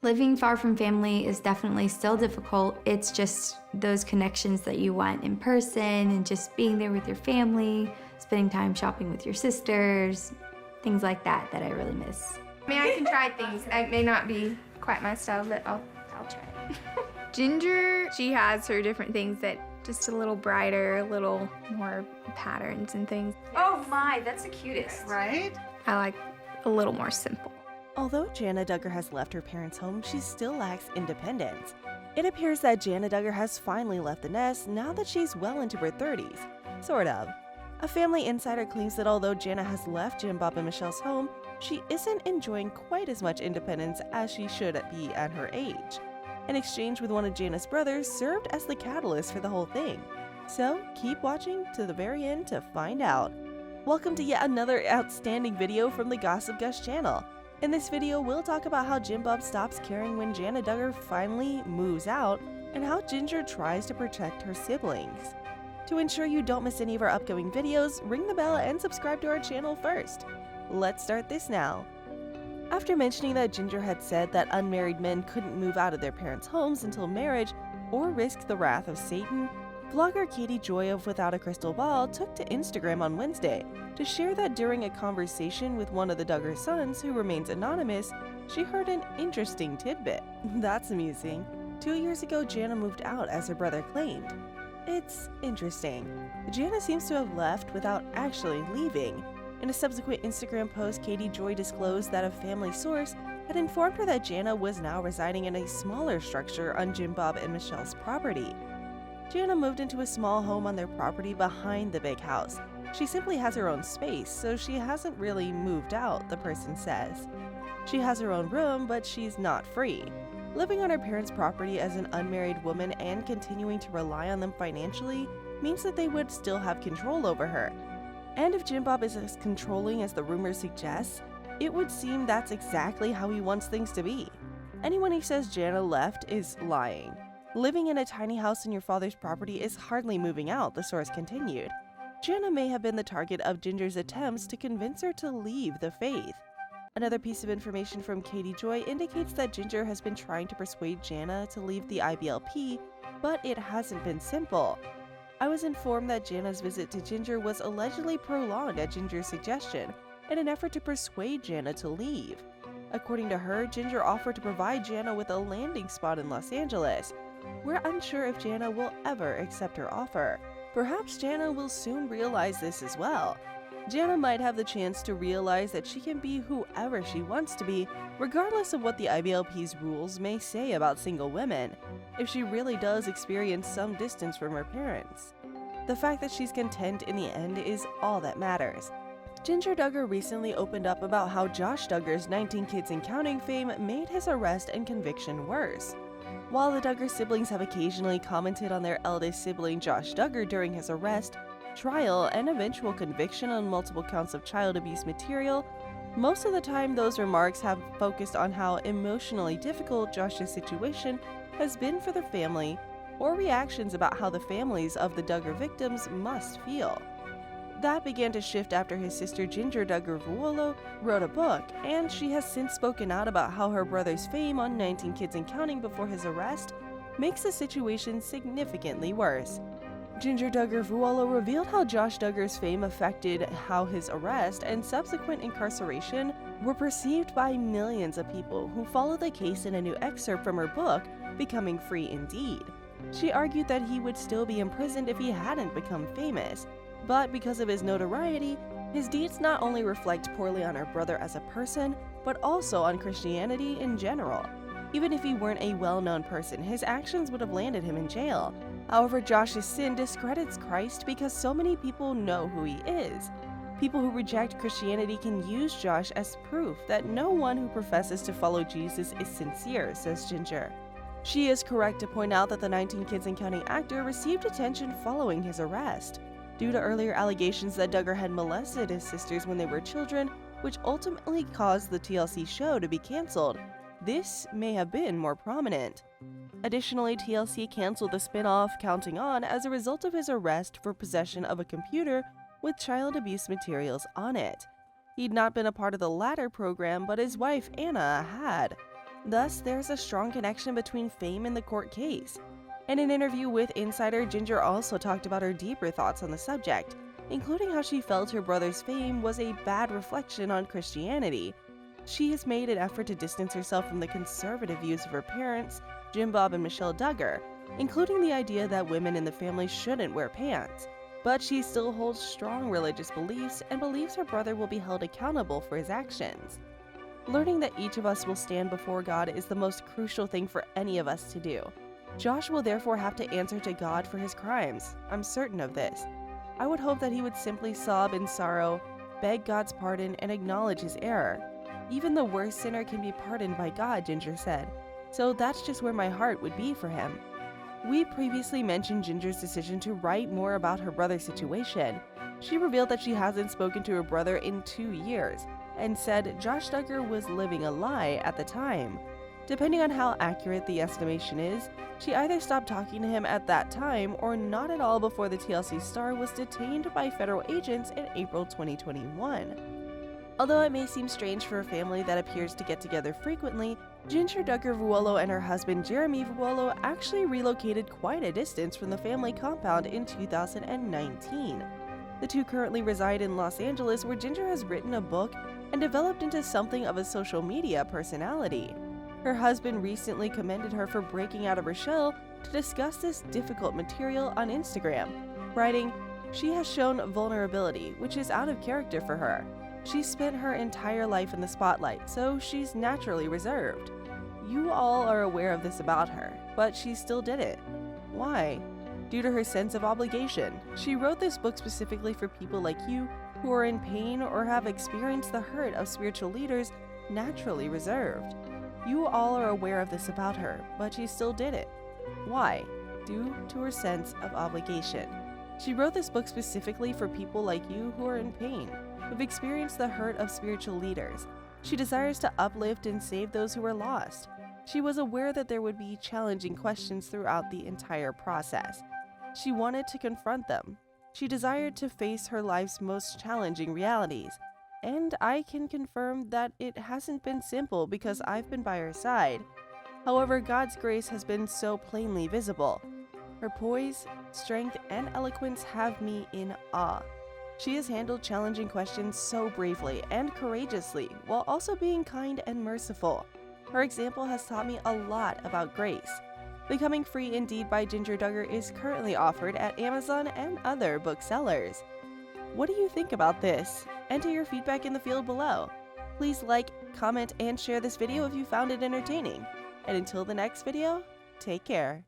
Living far from family is definitely still difficult. It's just those connections that you want in person and just being there with your family, spending time shopping with your sisters, things like that that I really miss. I mean, I can try things. It may not be quite my style, but I'll try it. Ginger, she has her different things that just a little brighter, a little more patterns and things. Oh my, that's the cutest. Right? I like a little more simple. Although Jana Duggar has left her parents' home, she still lacks independence. It appears that Jana Duggar has finally left the nest now that she's well into her 30s. Sort of. A family insider claims that although Jana has left Jim Bob and Michelle's home, she isn't enjoying quite as much independence as she should be at her age. An exchange with one of Jana's brothers served as the catalyst for the whole thing. So keep watching to the very end to find out. Welcome to yet another outstanding video from the Gossip Gush channel. In this video, we'll talk about how Jim Bob stops caring when Jana Duggar finally moves out, and how Ginger tries to protect her siblings. To ensure you don't miss any of our upcoming videos, ring the bell and subscribe to our channel first. Let's start this now. After mentioning that Ginger had said that unmarried men couldn't move out of their parents' homes until marriage or risk the wrath of Satan, vlogger Katie Joy of Without a Crystal Ball took to Instagram on Wednesday to share that during a conversation with one of the Duggar sons who remains anonymous, she heard an interesting tidbit. That's amusing. 2 years ago, Jana moved out as her brother claimed. It's interesting. Jana seems to have left without actually leaving. In a subsequent Instagram post, Katie Joy disclosed that a family source had informed her that Jana was now residing in a smaller structure on Jim Bob and Michelle's property. Jana moved into a small home on their property behind the big house. She simply has her own space, so she hasn't really moved out, the person says. She has her own room, but she's not free. Living on her parents' property as an unmarried woman and continuing to rely on them financially means that they would still have control over her. And if Jim Bob is as controlling as the rumor suggests, it would seem that's exactly how he wants things to be. Anyone who says Jana left is lying. Living in a tiny house on your father's property is hardly moving out, the source continued. Jana may have been the target of Ginger's attempts to convince her to leave the faith. Another piece of information from Katie Joy indicates that Ginger has been trying to persuade Jana to leave the IBLP, but it hasn't been simple. I was informed that Jana's visit to Ginger was allegedly prolonged at Ginger's suggestion in an effort to persuade Jana to leave. According to her, Ginger offered to provide Jana with a landing spot in Los Angeles. We're unsure if Jana will ever accept her offer. Perhaps Jana will soon realize this as well. Jana might have the chance to realize that she can be whoever she wants to be, regardless of what the IBLP's rules may say about single women, if she really does experience some distance from her parents. The fact that she's content in the end is all that matters. Jinger Duggar recently opened up about how Josh Duggar's 19 Kids and Counting fame made his arrest and conviction worse. While the Duggar siblings have occasionally commented on their eldest sibling Josh Duggar during his arrest, trial, and eventual conviction on multiple counts of child abuse material, most of the time those remarks have focused on how emotionally difficult Josh's situation has been for the family, or reactions about how the families of the Duggar victims must feel. That began to shift after his sister Jinger Duggar Vuolo wrote a book, and she has since spoken out about how her brother's fame on 19 Kids and Counting before his arrest makes the situation significantly worse. Jinger Duggar Vuolo revealed how Josh Duggar's fame affected how his arrest and subsequent incarceration were perceived by millions of people who follow the case in a new excerpt from her book, Becoming Free Indeed. She argued that he would still be imprisoned if he hadn't become famous, but because of his notoriety, his deeds not only reflect poorly on her brother as a person, but also on Christianity in general. Even if he weren't a well-known person, his actions would have landed him in jail. However, Josh's sin discredits Christ because so many people know who he is. People who reject Christianity can use Josh as proof that no one who professes to follow Jesus is sincere, says Jinger. She is correct to point out that the 19 Kids and Counting actor received attention following his arrest, due to earlier allegations that Duggar had molested his sisters when they were children, which ultimately caused the TLC show to be canceled. This may have been more prominent. Additionally, TLC canceled the spin-off Counting On as a result of his arrest for possession of a computer with child abuse materials on it. He'd not been a part of the latter program, but his wife Anna had. Thus, there's a strong connection between fame and the court case. In an interview with Insider, Jinger also talked about her deeper thoughts on the subject, including how she felt her brother's fame was a bad reflection on Christianity. She has made an effort to distance herself from the conservative views of her parents, Jim Bob and Michelle Duggar, including the idea that women in the family shouldn't wear pants. But she still holds strong religious beliefs and believes her brother will be held accountable for his actions. Learning that each of us will stand before God is the most crucial thing for any of us to do. Josh will therefore have to answer to God for his crimes. I'm certain of this. I would hope that he would simply sob in sorrow, beg God's pardon, and acknowledge his error. Even the worst sinner can be pardoned by God, Jinger said. So that's just where my heart would be for him. We previously mentioned Ginger's decision to write more about her brother's situation. She revealed that she hasn't spoken to her brother in 2 years, and said Josh Duggar was living a lie at the time. Depending on how accurate the estimation is, she either stopped talking to him at that time or not at all before the TLC star was detained by federal agents in April 2021. Although it may seem strange for a family that appears to get together frequently, Jinger Duggar-Vuolo and her husband Jeremy Vuolo actually relocated quite a distance from the family compound in 2019. The two currently reside in Los Angeles, where Jinger has written a book and developed into something of a social media personality. Her husband recently commended her for breaking out of her shell to discuss this difficult material on Instagram, writing, "She has shown vulnerability, which is out of character for her. She spent her entire life in the spotlight, so she's naturally reserved. You all are aware of this about her, but she still did it. Why? Due to her sense of obligation. She wrote this book specifically for people like you who are in pain or have experienced the hurt of spiritual leaders naturally reserved. You all are aware of this about her, but she still did it. Why? Due to her sense of obligation. She wrote this book specifically for people like you who are in pain, who've experienced the hurt of spiritual leaders. She desires to uplift and save those who are lost. She was aware that there would be challenging questions throughout the entire process. She wanted to confront them. She desired to face her life's most challenging realities. And I can confirm that it hasn't been simple because I've been by her side. However, God's grace has been so plainly visible. Her poise, strength, and eloquence have me in awe. She has handled challenging questions so bravely and courageously, while also being kind and merciful. Her example has taught me a lot about grace. Becoming Free Indeed by Jinger Duggar is currently offered at Amazon and other booksellers. What do you think about this? Enter your feedback in the field below. Please like, comment, and share this video if you found it entertaining. And until the next video, take care.